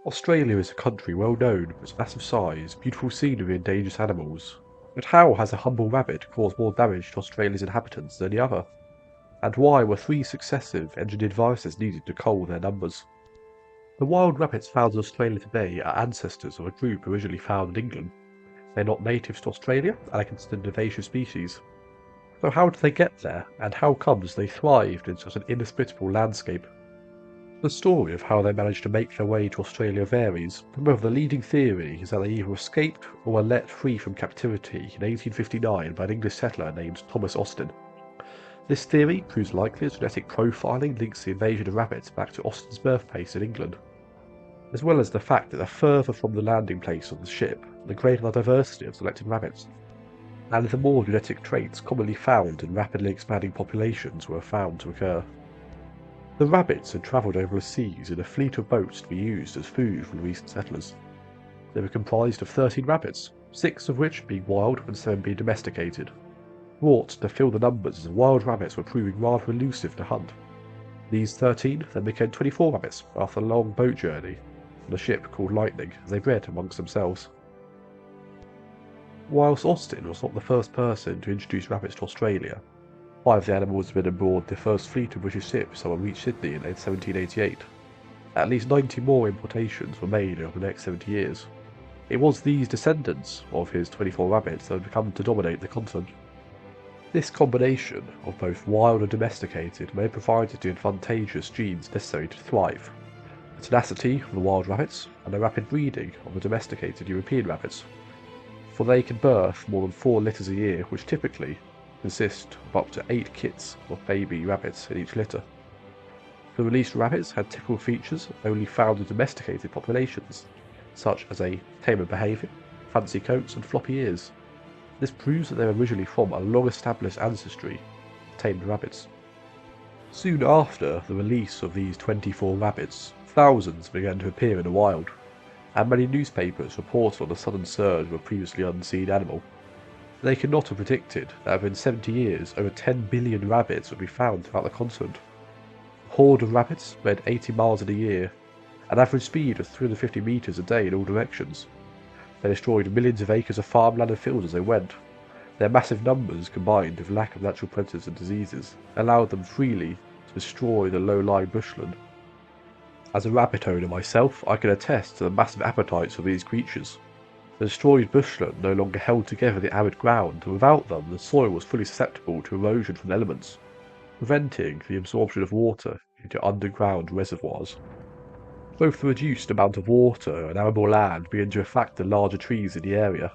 Australia is a country well known for its massive size, beautiful scenery and dangerous animals. But how has a humble rabbit caused more damage to Australia's inhabitants than any other? And why were three successive engineered viruses needed to cull their numbers? The wild rabbits found in Australia today are ancestors of a group originally found in England. They're not natives to Australia and are considered an invasive species. So how did they get there, and how comes they thrived in such an inhospitable landscape? The story of how they managed to make their way to Australia varies. However, the leading theory is that they either escaped or were let free from captivity in 1859 by an English settler named Thomas Austin. This theory proves likely as genetic profiling links the invasion of rabbits back to Austin's birthplace in England, as well as the fact that they're further from the landing place of the ship, the greater the diversity of selected rabbits, and the more genetic traits commonly found in rapidly expanding populations were found to occur. The rabbits had travelled over the seas in a fleet of boats to be used as food for the recent settlers. They were comprised of 13 rabbits, 6 of which being wild and 7 being domesticated. Brought to fill the numbers as the wild rabbits were proving rather elusive to hunt. These 13 then became 24 rabbits after a long boat journey on a ship called Lightning as they bred amongst themselves. Whilst Austin was not the first person to introduce rabbits to Australia, 5 of the animals had been aboard the first fleet of British ships that reached Sydney in 1788. At least 90 more importations were made over the next 70 years. It was these descendants of his 24 rabbits that had come to dominate the continent. This combination of both wild and domesticated may have provided the advantageous genes necessary to thrive: the tenacity of the wild rabbits and the rapid breeding of the domesticated European rabbits, for they can birth more than 4 litters a year, which typically consist of up to 8 kits of baby rabbits in each litter. The released rabbits had typical features only found in domesticated populations, such as a tamer behaviour, fancy coats and floppy ears. This proves that they were originally from a long-established ancestry of tamed rabbits. Soon after the release of these 24 rabbits, thousands began to appear in the wild, and many newspapers reported on the sudden surge of a previously unseen animal. They could not have predicted that within 70 years over 10 billion rabbits would be found throughout the continent. A horde of rabbits ran 80 miles in a year, an average speed of 350 metres a day in all directions. They destroyed millions of acres of farmland and fields as they went. Their massive numbers, combined with lack of natural predators and diseases, allowed them freely to destroy the low-lying bushland. As a rabbit owner myself, I can attest to the massive appetites of these creatures. The destroyed bushland no longer held together the arid ground, and without them the soil was fully susceptible to erosion from the elements, preventing the absorption of water into underground reservoirs. Both the reduced amount of water and arable land began to affect the larger trees in the area,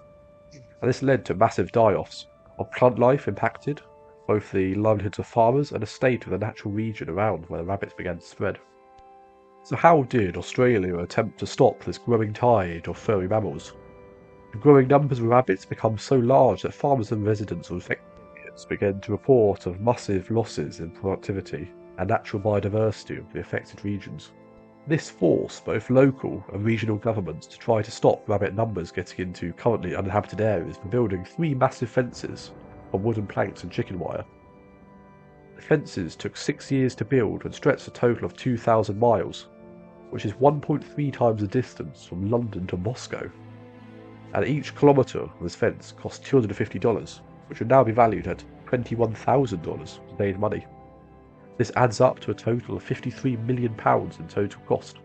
and this led to massive die-offs of plant life impacted, both the livelihoods of farmers and the state of the natural region around where the rabbits began to spread. So how did Australia attempt to stop this growing tide of furry mammals? The growing numbers of rabbits become so large that farmers and residents of affected areas began to report of massive losses in productivity and natural biodiversity of the affected regions. This forced both local and regional governments to try to stop rabbit numbers getting into currently uninhabited areas by building 3 massive fences of wooden planks and chicken wire. The fences took 6 years to build and stretched a total of 2,000 miles, which is 1.3 times the distance from London to Moscow. And each kilometre of this fence cost $250, which would now be valued at $21,000 today's money. This adds up to a total of £53 million in total cost.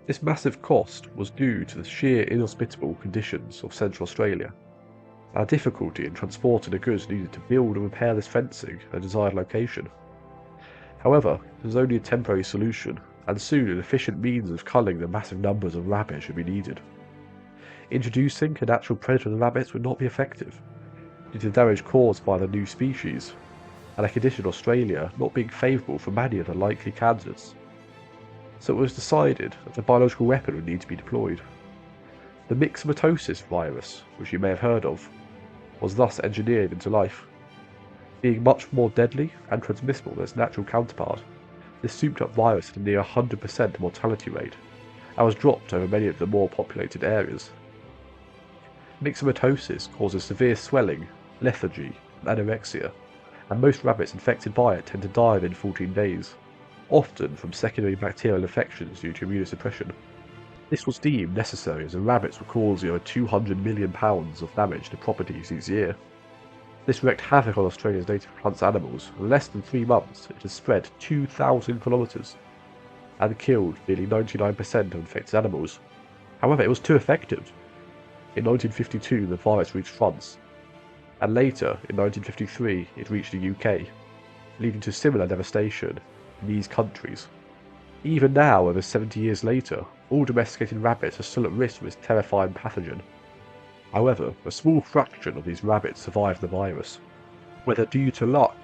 This massive cost was due to the sheer inhospitable conditions of Central Australia, and a difficulty in transporting the goods needed to build and repair this fencing at a desired location. However, it was only a temporary solution, and soon an efficient means of culling the massive numbers of rabbits would be needed. Introducing a natural predator of the rabbits would not be effective, due to the damage caused by the new species, and a condition in Australia not being favourable for many of the likely candidates. So it was decided that a biological weapon would need to be deployed. The myxomatosis virus, which you may have heard of, was thus engineered into life. Being much more deadly and transmissible than its natural counterpart, this souped-up virus had a near 100% mortality rate, and was dropped over many of the more populated areas. Myxomatosis causes severe swelling, lethargy, and anorexia, and most rabbits infected by it tend to die within 14 days, often from secondary bacterial infections due to immunosuppression. This was deemed necessary as the rabbits were causing over £200 million of damage to properties each year. This wreaked havoc on Australia's native plants and animals. In less than 3 months, it had spread 2,000 kilometres and killed nearly 99% of infected animals. However, it was too effective. In 1952, the virus reached France, and later, in 1953, it reached the UK, leading to similar devastation in these countries. Even now, over 70 years later, all domesticated rabbits are still at risk from this terrifying pathogen. However, a small fraction of these rabbits survived the virus. Whether due to luck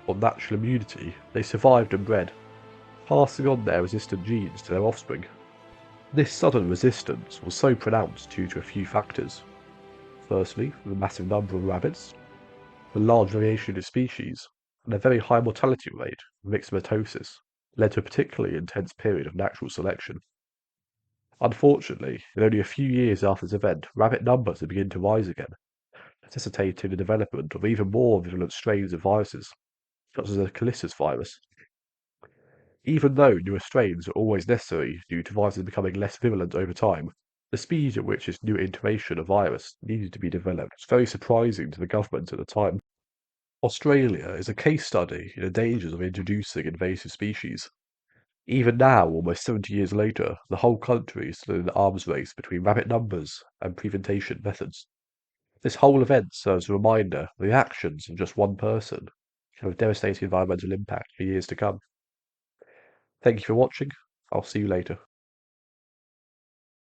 or natural immunity, they survived and bred, passing on their resistant genes to their offspring. This sudden resistance was so pronounced due to a few factors. Firstly, the massive number of rabbits, the large variation in species, and a very high mortality rate, myxomatosis, led to a particularly intense period of natural selection. Unfortunately, in only a few years after this event, rabbit numbers had begun to rise again, necessitating the development of even more virulent strains of viruses, such as the Callisis virus. Even though newer strains are always necessary due to viruses becoming less virulent over time, the speed at which this new iteration of virus needed to be developed was very surprising to the government at the time. Australia is a case study in the dangers of introducing invasive species. Even now, almost 70 years later, the whole country is still in an arms race between rabbit numbers and prevention methods. This whole event serves as a reminder that the actions of just one person can have devastating environmental impact for years to come. Thank you for watching. I'll see you later.